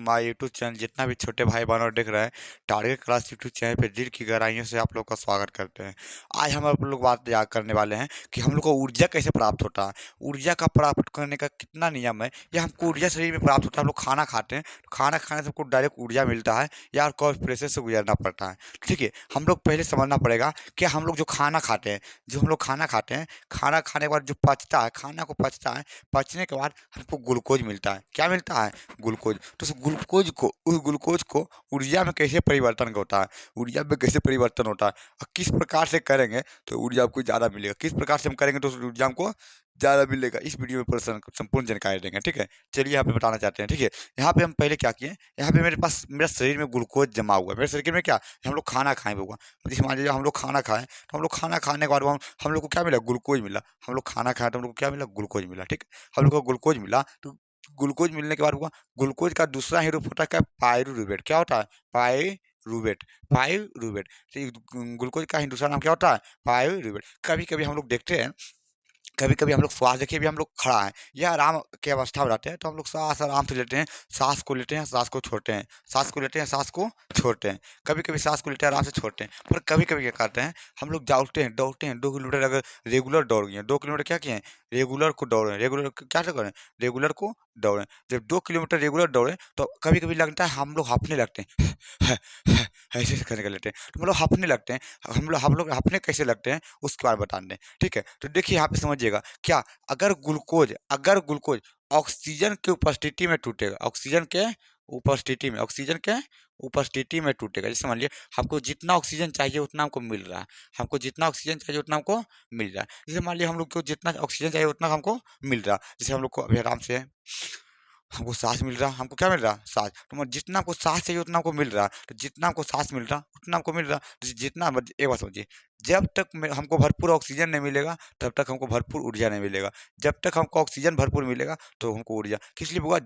My YouTube channel. जितना भी छोटे भाई बहनों देख रहे हैं, टारगेट क्लास यूट्यूब चैनल पे दिल की गहराइयों से आप लोग का स्वागत करते हैं। आज हम आप लोग बात याद करने वाले हैं कि हम लोग को ऊर्जा कैसे प्राप्त होता है। ऊर्जा का प्राप्त करने का कितना नियम है, या हमको ऊर्जा शरीर में प्राप्त होता है। हम लोग खाना खाते हैं, तो खाना खाने से हमको डायरेक्ट ऊर्जा मिलता है या और प्रोसेस से गुजरना पड़ता है। ठीक है, हम लोग पहले समझना पड़ेगा कि हम लोग जो खाना खाते हैं, खाना खाने के बाद जो पचता है, खाना को पचता है, पचने के बाद हमको ग्लूकोज मिलता है। क्या मिलता है? ग्लूकोज। तो उस ग्लूकोज को ऊर्जा में कैसे परिवर्तन होता है, ऊर्जा में कैसे परिवर्तन होता है और किस प्रकार से करेंगे तो ऊर्जा आपको ज़्यादा मिलेगा, किस प्रकार से हम करेंगे तो उस ऊर्जा हमको ज़्यादा मिलेगा, इस वीडियो में पूरा संपूर्ण जानकारी देंगे। ठीक है, चलिए यहाँ पे बताना चाहते हैं। ठीक है, यहाँ पे हम पहले क्या किए, यहाँ पे मेरे पास मेरा शरीर में ग्लूकोज जमा हुआ है। मेरे शरीर में क्या, हम लोग खाना खाए हुआ, जैसे मान लीजिए हम लोग खाना खाएं, तो हम लोग खाना खाने के बाद हम लोग को क्या मिला? ग्लूकोज मिला। हम लोग खाना खाए तो हम लोग को क्या मिला? ग्लूकोज मिला। ठीक है, हम लोग को ग्लूकोज मिला, तो ग्लूकोज मिलने के बाद हुआ, ग्लूकोज का दूसरा ही रूप होता है क्या? पायरूवेट। क्या होता है? पायरूवेट। पायरूवेट। तो ये ग्लूकोज का ही दूसरा नाम क्या होता है? पायरूवेट। कभी कभी हम लोग देखते हैं, कभी कभी हम लोग श्वास, देखिए अभी हम लोग खड़ा है या आराम की अवस्था में रहते हैं, तो हम लोग सांस आराम से लेते हैं, सांस को लेते हैं, सांस को छोड़ते हैं, सांस को लेते हैं, सांस को छोड़ते हैं। कभी कभी सांस को लेते हैं, आराम से छोड़ते हैं। पर कभी कभी क्या करते हैं, हम लोग दौड़ते हैं 2 किलोमीटर, अगर रेगुलर दौड़ गए 2 किलोमीटर, क्या किए हैं? रेगुलर को दौड़े, रेगुलर क्या से करें? रेगुलर को दौड़ें। जब 2 किलोमीटर रेगुलर दौड़े तो कभी कभी लगता है हम लोग हंफने लगते हैं ऐसे ऐसे करने लगते हैं, तो मतलब हंफने लगते हैं। हम लोग हंफने कैसे लगते हैं उसके बारे में बता दें। ठीक है, तो देखिए यहाँ पे समझिएगा, क्या अगर ग्लूकोज ऑक्सीजन की उपस्थिति में टूटेगा, ऑक्सीजन के उपस्थिति में टूटेगा। जैसे मान लीजिए हमको जितना ऑक्सीजन चाहिए उतना हमको मिल रहा है, हमको जितना ऑक्सीजन चाहिए उतना हमको मिल रहा है। जैसे मान लीजिए हम लोग को जितना ऑक्सीजन चाहिए उतना हमको मिल रहा है। जैसे हम लोग को अभी आराम से हमको सांस मिल रहा, हमको क्या मिल रहा? सांस। तो मतलब जितना हमको सांस चाहिए उतना हमको मिल रहा, तो जितना हमको सांस मिल रहा उतना हमको मिल रहा। जितना एक बात समझिए, जब तक हमको भरपूर ऑक्सीजन नहीं मिलेगा तब तक हमको भरपूर ऊर्जा नहीं मिलेगा। जब तक हमको ऑक्सीजन भरपूर मिलेगा तो हमको ऊर्जा किस लिए होगा?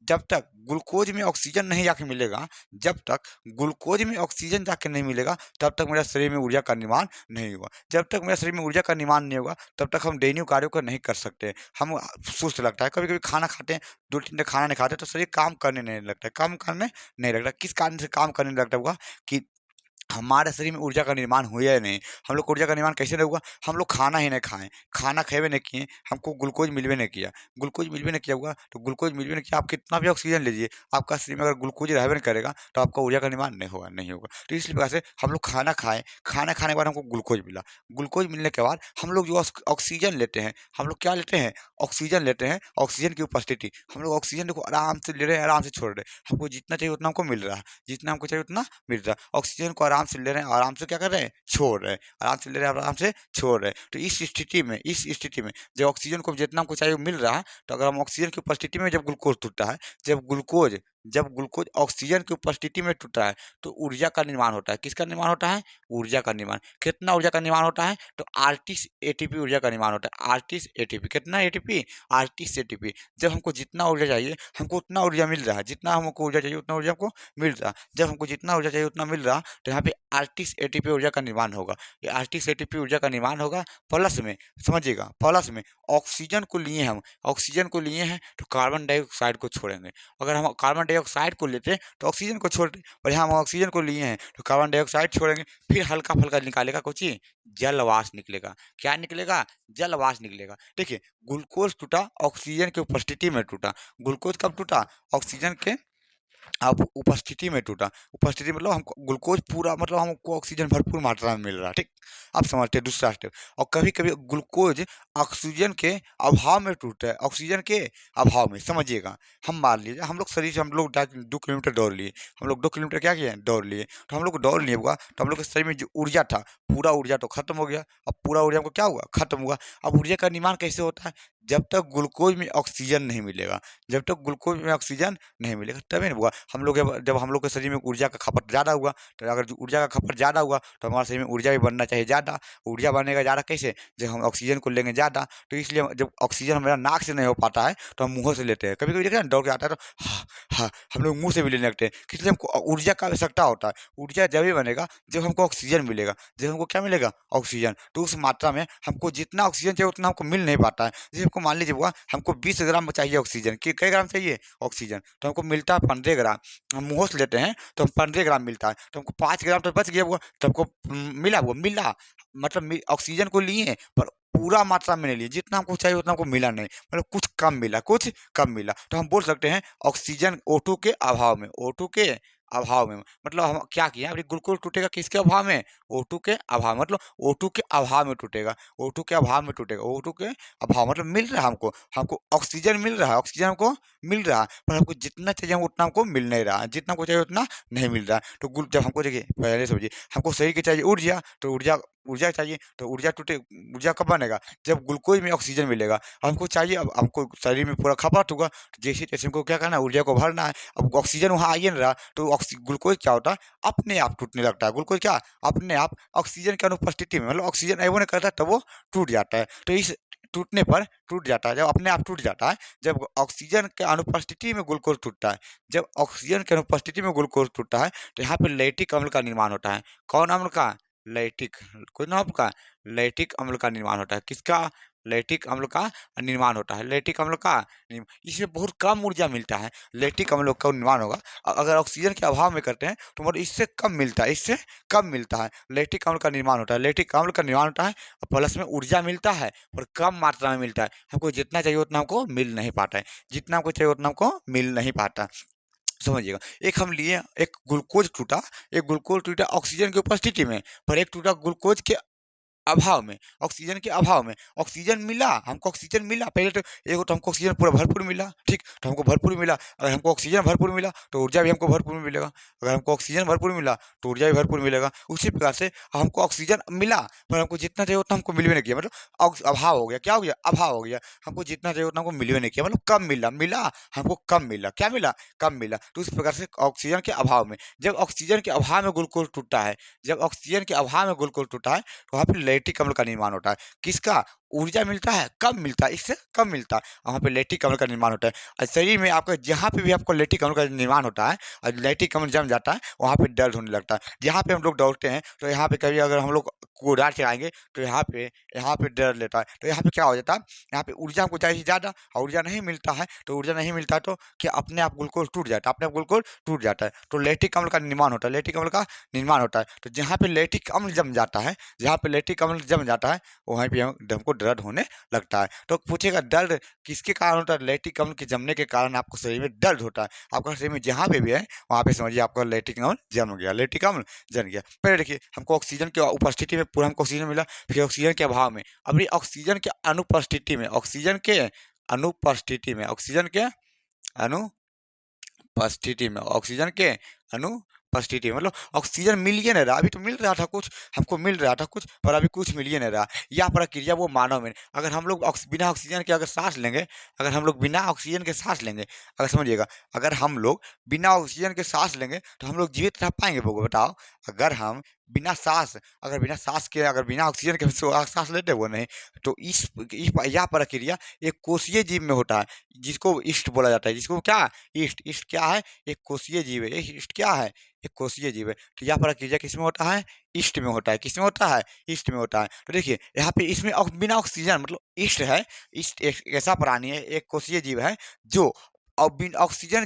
जब तक ग्लूकोज में ऑक्सीजन नहीं जाके मिलेगा, जब तक ग्लूकोज में ऑक्सीजन जाके नहीं मिलेगा तब तक मेरा शरीर में ऊर्जा का निर्माण नहीं होगा। जब तक मेरा शरीर में ऊर्जा का निर्माण नहीं होगा तब तक हम दैनिक कार्यों को नहीं कर सकते। हम सुस्त लगता है, कभी कभी खाना खाते हैं, 2-3 दिन खाना नहीं खाते तो शरीर काम करने नहीं लगता, काम करने नहीं लगता। किस कारण से काम करने नहीं लगता होगा? कि हमारे शरीर में ऊर्जा का निर्माण हुआ ही नहीं। हम लोग को ऊर्जा का निर्माण कैसे नहीं हुआ? हम लोग खाना ही नहीं खाएँ, खाना खाए नहीं किए, हमको ग्लूकोज मिलबे नहीं किया। ग्लूकोज मिलबे नहीं किया होगा, तो ग्लूकोज मिलबे नहीं किया, आप कितना भी ऑक्सीजन लीजिए, आपका शरीर में अगर ग्लूकोज रहबे नहीं करेगा, तो आपका ऊर्जा का निर्माण नहीं होगा। तो इस प्रकार से हम लोग खाना खाएँ, खाना खाने के बाद हमको ग्लूकोज मिला। ग्लूकोज मिलने के बाद हम लोग जो ऑक्सीजन लेते हैं, हम लोग क्या लेते हैं? ऑक्सीजन लेते हैं, ऑक्सीजन की उपस्थिति। हम लोग ऑक्सीजन को आराम से ले रहे हैं, आराम से छोड़ रहे हैं। हमको जितना चाहिए उतना हमको मिल रहा है, जितना हमको चाहिए उतना मिल रहा है। ऑक्सीजन को आराम से ले रहे हैं, आराम से क्या कर रहे हैं? छोड़ रहे हैं। आराम से ले रहे हैं, आराम से छोड़ रहे हैं। तो इस स्थिति में जब ऑक्सीजन को जितना हमको चाहिए वो मिल रहा है, तो अगर हम ऑक्सीजन की उपस्थिति में जब ग्लूकोज टूटता है, जब ग्लूकोज ऑक्सीजन की उपस्थिति में टूटता है, तो ऊर्जा का निर्माण होता है। किसका निर्माण होता है? ऊर्जा का निर्माण। कितना ऊर्जा का निर्माण होता है? तो 38 एटीपी ऊर्जा का निर्माण होता है। 38 एटीपी। कितना एटीपी? 38 एटीपी। जब हमको जितना ऊर्जा चाहिए हमको उतना ऊर्जा मिल रहा है, जितना हमको ऊर्जा चाहिए उतना ऊर्जा हमको मिल रहा है। जब हमको जितना ऊर्जा चाहिए उतना मिल रहा, तो यहाँ पे 38 एटीपी ऊर्जा का निर्माण होगा। ये 38 एटीपी ऊर्जा का निर्माण होगा, प्लस में समझिएगा, प्लस में ऑक्सीजन को लिए हैं तो कार्बन डाइऑक्साइड को छोड़ेंगे। अगर हम कार्बन डाइऑक्साइड को लेते हैं तो ऑक्सीजन को छोड़ते, और यहाँ हम ऑक्सीजन को लिए हैं तो कार्बन डाइऑक्साइड छोड़ेंगे। फिर हल्का फुल्का निकालेगा कुछ ही, जलवाष्प निकलेगा। क्या निकलेगा? जलवाष्प निकलेगा। देखिए, ग्लूकोज टूटा ऑक्सीजन की उपस्थिति में टूटा। ग्लूकोज कब टूटा? ऑक्सीजन के अब उपस्थिति में टूटा। उपस्थिति मतलब हमको ग्लूकोज पूरा, मतलब हमको ऑक्सीजन भरपूर मात्रा में मिल रहा है। ठीक, अब समझते हैं दूसरा स्टेप। और कभी कभी ग्लूकोज ऑक्सीजन के अभाव में टूटता है, ऑक्सीजन के अभाव में। समझिएगा, हम मान लीजिए हम लोग शरीर से हम लोग 2 किलोमीटर दौड़ लिए, हम लोग 2 किलोमीटर क्या किए? दौड़ लिए। तो हम लोग को दौड़ लिए हुआ, तो हम लोग के शरीर में जो ऊर्जा था, पूरा ऊर्जा तो खत्म हो गया। अब पूरा ऊर्जा हमको क्या हुआ? खत्म हुआ। अब ऊर्जा का निर्माण कैसे होता है? जब तक ग्लूकोज में ऑक्सीजन नहीं मिलेगा, जब तक ग्लूकोज में ऑक्सीजन नहीं मिलेगा तभी नहीं हुआ। हम लोग जब हम लोग के शरीर में ऊर्जा का खपत ज़्यादा हुआ, तो अगर जो ऊर्जा का खपत ज़्यादा हुआ तो हमारे शरीर में ऊर्जा भी बनना चाहिए ज़्यादा। ऊर्जा बनेगा ज़्यादा कैसे? जब हम ऑक्सीजन को लेंगे ज़्यादा, तो इसलिए जब ऑक्सीजन हमारा नाक से नहीं हो पाता है तो हम मुँह से लेते हैं। कभी कभी देखते हैं दौड़ के आता है तो हाँ हाँ हम लोग मुँह से भी लेने लगते हैं, इसलिए हमको ऊर्जा का आवश्यकता होता है। ऊर्जा जब ही बनेगा जब हमको ऑक्सीजन मिलेगा। जब हमको क्या मिलेगा? ऑक्सीजन। तो उस मात्रा में हमको जितना ऑक्सीजन चाहिए उतना हमको मिल नहीं पाता है। जैसे हमको मान लीजिए हुआ हमको 20 ग्राम चाहिए ऑक्सीजन, कई ग्राम चाहिए ऑक्सीजन, तो हमको मिलता है 15 ग्राम। हम मुँह से लेते हैं तो हम 15 ग्राम मिलता है, तो हमको 5 ग्राम तो बच गया हुआ, तो हमको मिला मतलब ऑक्सीजन को लिए पर पूरा मात्रा में नहीं लिए, जितना हमको चाहिए उतना हमको मिला नहीं, मतलब कुछ कम मिला। तो हम बोल सकते हैं ऑक्सीजन O2 के अभाव में, O2 के अभाव में मतलब हम क्या किए अभी ग्लूकोज टूटेगा किसके अभाव में? O2 के अभाव मतलब O2 के अभाव में टूटेगा, O2 के अभाव में टूटेगा, O2 के अभाव मतलब मिल रहा है हमको, हमको ऑक्सीजन मिल रहा है, ऑक्सीजन हमको मिल रहा है, पर हमको जितना चाहिए उतना हमको मिल नहीं रहा है, जितना हमको चाहिए उतना नहीं मिल रहा है। तो जब हमको देखिए पहले समझिए हमको शरीर की चाहिए ऊर्जा, तो ऊर्जा ऊर्जा चाहिए, तो ऊर्जा कब बनेगा? जब ग्लूकोज में ऑक्सीजन मिलेगा। हमको चाहिए, अब हमको शरीर में पूरा खपत होगा, तो जैसे तैसे हमको क्या करना है, ऊर्जा को भरना है। अब ऑक्सीजन वहाँ आ ही नहीं रहा, तो ग्लूकोज क्या होता है, अपने आप टूटने लगता है। ग्लूकोज क्या अपने आप ऑक्सीजन की अनुपस्थिति में, मतलब ऑक्सीजन एवं नहीं करता तब वो टूट जाता है। तो इस टूटने पर टूट जाता है, जब अपने आप टूट जाता है, जब ऑक्सीजन के अनुपस्थिति में ग्लूकोज टूटता है, जब ऑक्सीजन की अनुपस्थिति में ग्लूकोज टूटता है, तो यहाँ पे लैक्टिक अम्ल का निर्माण होता है। कौन अम्ल का? लैक्टिक, कोई नाम का लैक्टिक अम्ल का निर्माण होता है। किसका? लैक्टिक अम्ल का निर्माण होता है। लैक्टिक अम्ल का इसमें बहुत कम ऊर्जा मिलता है, लैक्टिक अम्ल का निर्माण होगा। अगर ऑक्सीजन के अभाव में करते हैं तो मतलब इससे कम मिलता है, इससे कम मिलता है। लैक्टिक अम्ल का निर्माण होता है, लैक्टिक अम्ल का निर्माण होता है, प्लस में ऊर्जा मिलता है और कम मात्रा में मिलता है। हमको जितना चाहिए उतना हमको मिल नहीं पाता है, जितना हमको चाहिए उतना हमको मिल नहीं पाता, समझिएगा। एक हम लिए, एक ग्लूकोज टूटा ऑक्सीजन की उपस्थिति में, पर एक टूटा ग्लूकोज के अभाव में, ऑक्सीजन के अभाव में। ऑक्सीजन मिला, हमको ऑक्सीजन मिला पहले, तो एक तो हमको ऑक्सीजन पूरा भरपूर मिला, ठीक, तो हमको भरपूर मिला। अगर हमको ऑक्सीजन भरपूर मिला तो ऊर्जा भी हमको भरपूर मिलेगा, अगर हमको ऑक्सीजन भरपूर मिला तो ऊर्जा भी भरपूर मिलेगा। उसी प्रकार से हमको ऑक्सीजन मिला, पर हमको जितना चाहिए उतना हमको मिलवे नहीं किया, मतलब अभाव हो गया, क्या हो गया? अभाव हो गया। हमको जितना चाहिए उतना हमको मिलवे नहीं किया, मतलब कम मिला हमको कम मिला, क्या मिला? कम मिला। तो उस प्रकार से ऑक्सीजन के अभाव में, जब ऑक्सीजन के अभाव में ग्लूकोज टूटता है, जब ऑक्सीजन के अभाव में ग्लूकोज टूटा है, तो वहाँ पे लैक्टिक अम्ल का निर्माण होता है। किसका? ऊर्जा मिलता है, कम मिलता है, इससे कम मिलता है, वहाँ पे लैक्टिक अम्ल का निर्माण होता है। और शरीर में आपका जहाँ पे भी आपको लैक्टिक अम्ल का निर्माण होता है और लैक्टिक अम्ल जम जाता है, वहाँ पे दर्द होने लगता है। जहाँ पे हम लोग दौड़ते हैं तो यहाँ पे कभी अगर हम लोग कोदार चलाएंगे तो यहाँ पे दर्द लेता है, तो यहाँ पे क्या हो जाता है, यहाँ पे ऊर्जा हमको चाहिए ज़्यादा और ऊर्जा नहीं मिलता है, तो ऊर्जा नहीं मिलता तो क्या अपने आप ग्लूकोज टूट जाता है, अपने आप ग्लूकोज टूट जाता है। तो लैक्टिक अम्ल का निर्माण होता है, लैक्टिक अम्ल का निर्माण होता है। तो जहाँ पे लैक्टिक अम्ल जम जाता है, जहाँ पे लैक्टिक अम्ल जम जाता है, वहीं पे हमको दर्द होने लगता है। तो पूछेगा दर्द किसके कारण होता है? लैक्टिक अम्ल के जमने के कारण आपको शरीर में दर्द होता है। आपका शरीर में जहाँ पे भी है वहाँ पे समझिए आपका लैक्टिक अम्ल जम गया, लैक्टिक अम्ल जम गया। पहले देखिए हमको ऑक्सीजन की उपस्थिति में पूरा हमको ऑक्सीजन मिला, फिर ऑक्सीजन के अभाव में, अभी ऑक्सीजन के अनुपस्थिति में, ऑक्सीजन के अनुपस्थिति में, ऑक्सीजन के अनुपस्थिति में, ऑक्सीजन के अनुपस्थिति में, मतलब ऑक्सीजन मिल ही नहीं रहा। अभी तो मिल रहा था कुछ, हमको मिल रहा था कुछ, पर अभी कुछ मिल ही नहीं रहा। यह प्रक्रिया वो मानव में, अगर हम लोग बिना ऑक्सीजन के अगर सांस लेंगे, अगर हम लोग बिना ऑक्सीजन के सांस लेंगे, अगर समझिएगा, अगर हम लोग बिना ऑक्सीजन के सांस लेंगे तो हम लोग जीवित रह पाएंगे? बताओ, अगर हम बिना सांस, अगर बिना सांस के, अगर बिना ऑक्सीजन के सांस लेते वो नहीं, तो यह प्रक्रिया एक कोशीय जीव में होता है, जिसको ईस्ट बोला जाता है, जिसको क्या? ईस्ट। ईस्ट क्या है? एक कोशीय जीव है। ईस्ट क्या है? एक कोशीय जीव है। तो यह प्रक्रिया किसमें होता है? ईस्ट में होता है। किसमें होता है? ईस्ट में होता है। तो देखिए यहाँ पे इसमें बिना ऑक्सीजन, मतलब ईस्ट है, ईस्ट एक ऐसा प्राणी है, एक कोशीय जीव है जो बिना ऑक्सीजन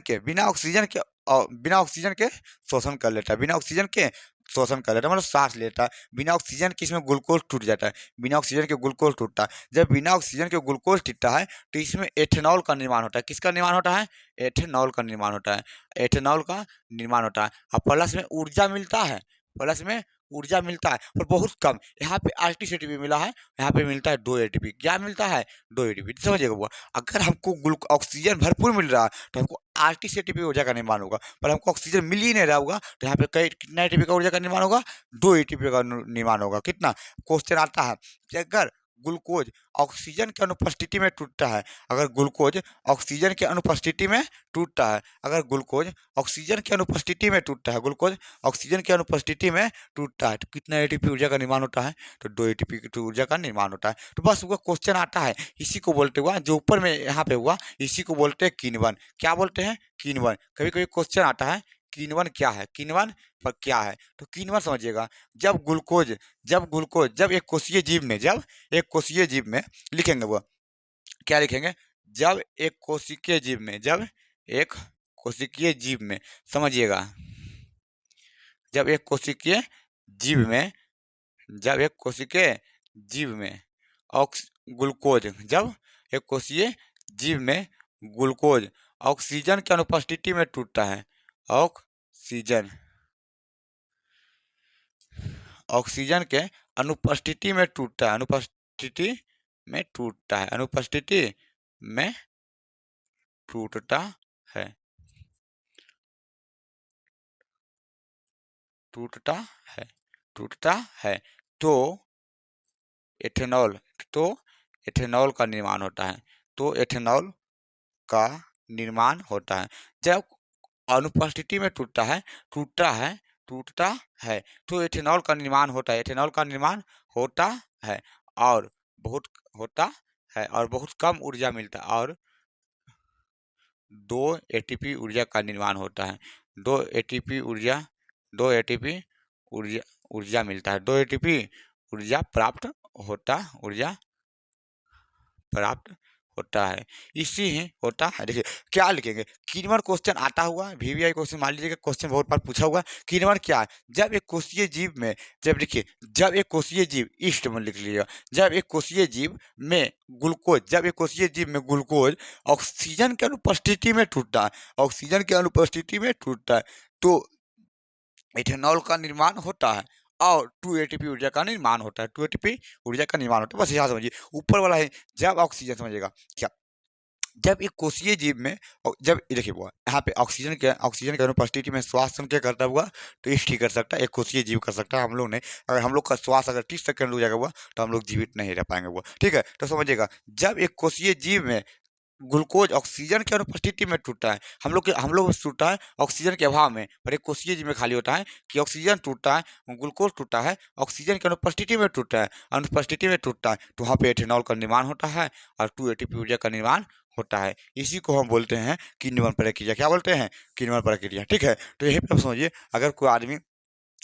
के शोषण कर लेता है, बिना ऑक्सीजन के शोषण कर लेता है, मतलब सांस लेता है। बिना ऑक्सीजन के इसमें ग्लूकोज टूट जाता है, बिना ऑक्सीजन के ग्लूकोज टूटता है। जब बिना ऑक्सीजन के ग्लूकोज टूटता है तो इसमें एथेनॉल का निर्माण होता है। किसका निर्माण होता है? एथेनॉल का निर्माण होता है, एथेनॉल का निर्माण होता है। और प्लस में ऊर्जा मिलता है, प्लस में ऊर्जा मिलता है, पर बहुत कम। यहाँ पे आरटीसीटीपी मिला है, यहाँ पे मिलता है 2 एटीपी। क्या मिलता है? 2 एटीपी, समझिएगा वो। अगर हमको ऑक्सीजन भरपूर मिल रहा है तो हमको आरटीसीटीपी ऊर्जा का निर्माण होगा, पर हमको ऑक्सीजन मिल ही नहीं रहा होगा, तो यहाँ पे कितना एटीपी का ऊर्जा का निर्माण होगा? 2 एटीपी का निर्माण होगा। कितना? क्वेश्चन आता है कि अगर ग्लूकोज ऑक्सीजन की अनुपस्थिति में टूटता है, अगर ग्लूकोज ऑक्सीजन की अनुपस्थिति में टूटता है, अगर ग्लूकोज ऑक्सीजन की अनुपस्थिति में टूटता है, ग्लूकोज ऑक्सीजन की अनुपस्थिति में टूटता है, तो कितना एटीपी ऊर्जा का निर्माण होता है? तो 2 एटीपी की ऊर्जा का निर्माण होता है। तो बस वो क्वेश्चन आता है, इसी को बोलते हुआ जो ऊपर में यहाँ पे हुआ, इसी को बोलते हैं किण्वन। क्या बोलते हैं? किण्वन। कभी कभी क्वेश्चन आता है किण्वन क्या है, किण्वन पर क्या है? तो किण्वन समझिएगा, जब एक कोशीय जीव में, जब एक कोशीय जीव में लिखेंगे वो क्या लिखेंगे, जब एक कोशिकीय जीव में, जब एक कोशिकीय जीव में, समझिएगा, जब एक कोशिकीय जीव में, जब एक कोशिकीय जीव में ग्लूकोज, जब एक कोशिकीय जीव में ग्लूकोज ऑक्सीजन की अनुपस्थिति में टूटता है, ऑक्सीजन, ऑक्सीजन के अनुपस्थिति में टूटता है, अनुपस्थिति में टूटता है, अनुपस्थिति में टूटता है, टूटता है, टूटता है, तो एथेनॉल, तो एथेनॉल का निर्माण होता है, तो एथेनॉल का निर्माण होता है। जब अनुपस्थिति में टूटता है, टूटता है, टूटता है, तो एथेनॉल का निर्माण होता है, एथेनॉल का निर्माण होता है, और बहुत होता है, और बहुत कम ऊर्जा मिलता है, और 2 एटीपी ऊर्जा का निर्माण होता है, 2 एटीपी ऊर्जा, 2 एटीपी ऊर्जा, ऊर्जा मिलता है, 2 एटीपी ऊर्जा प्राप्त होता, ऊर्जा प्राप्त होता है, इसी ही होता है। देखिए क्या लिखेंगे, कीनवर क्वेश्चन आता हुआ वीवीआई क्वेश्चन, मान लीजिए क्वेश्चन बहुत बार पूछा हुआ, कीनवर क्या है, जब एक कोशिकीय जीव में, जब देखिए जब एक कोशिकीय जीव, ईस्ट में लिख लीजिएगा, जब एक कोशिकीय जीव में ग्लूकोज, जब एक कोशिकीय जीव में ग्लूकोज ऑक्सीजन की अनुपस्थिति में टूटता है, ऑक्सीजन की अनुपस्थिति में टूटता है, तो इथेनॉल का निर्माण होता है, और 2 एटीपी ऊर्जा का निर्माण होता है, 2 एटीपी ऊर्जा का निर्माण होता है। बस यहाँ समझिए, ऊपर वाला है जब ऑक्सीजन, समझिएगा क्या, जब एक कोशिकीय जीव में, जब देखिए वो यहाँ पे ऑक्सीजन के अनुपस्थिति में श्वास क्या करता हुआ, तो इष्ट ही कर सकता है, एक कोशिकीय जीव कर सकता है, हम लोग नहीं, अगर हम लोग का श्वास अगर 30 सेकंड रुक जाएगा हुआ, तो हम लोग जीवित नहीं रह पाएंगे हुआ, ठीक है। तो समझिएगा, जब एक कोशिकीय जीव में ग्लूकोज ऑक्सीजन की अनुपस्थिति में टूटता है, हम लोग टूटता है ऑक्सीजन के अभाव में, पर एक कोशिकीय जीव में खाली होता है कि ऑक्सीजन टूटता है, ग्लूकोज टूटता है, ऑक्सीजन की अनुपस्थिति में टूटता है, अनुपस्थिति में टूटता है, तो वहाँ पे एथेनॉल का निर्माण होता है, और 2 एटीपी ऊर्जा का निर्माण होता है, इसी को हम बोलते हैं किण्वन प्रक्रिया। क्या बोलते हैं, किण्वन प्रक्रिया, ठीक है। तो यहीं पर समझिए, अगर कोई आदमी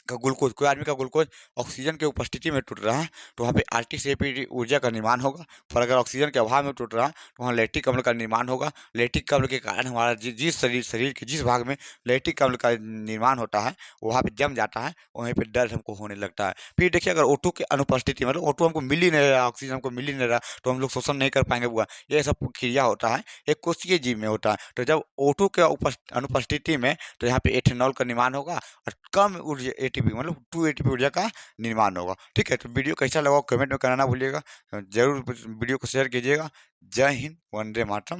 का ग्लूकोज, कोई आदमी का ग्लूकोज ऑक्सीजन की उपस्थिति में टूट रहा है, तो वहाँ पे आरटीसीएपी ऊर्जा का निर्माण होगा, पर अगर ऑक्सीजन के अभाव में टूट रहा है, तो वहाँ लैक्टिक अम्ल का निर्माण होगा, लैक्टिक अम्ल के कारण हमारा जिस शरीर के जिस भाग में लैक्टिक अम्ल का निर्माण होता है, वहाँ पे जम जाता है, वहीं पे दर्द हमको होने लगता है। फिर देखिए, अगर O2 की अनुपस्थिति, मतलब O2 हमको मिल ही नहीं रहा, ऑक्सीजन हमको मिल ही नहीं रहा, तो हम लोग शोषण नहीं कर पाएंगे हुआ, ये सब क्रिया होता है एक कोशिकीय जीव में होता है। तो जब O2 के अनुपस्थिति में, तो यहाँ पे एथेनॉल का निर्माण होगा, और कम ऊर्जा एटीपी, मतलब 2 एटीपी ऊर्जा का निर्माण होगा, ठीक है। तो वीडियो कैसा लगा कमेंट में कराना भूलिएगा, जरूर वीडियो को शेयर कीजिएगा। जय हिंद, वंदे मातरम।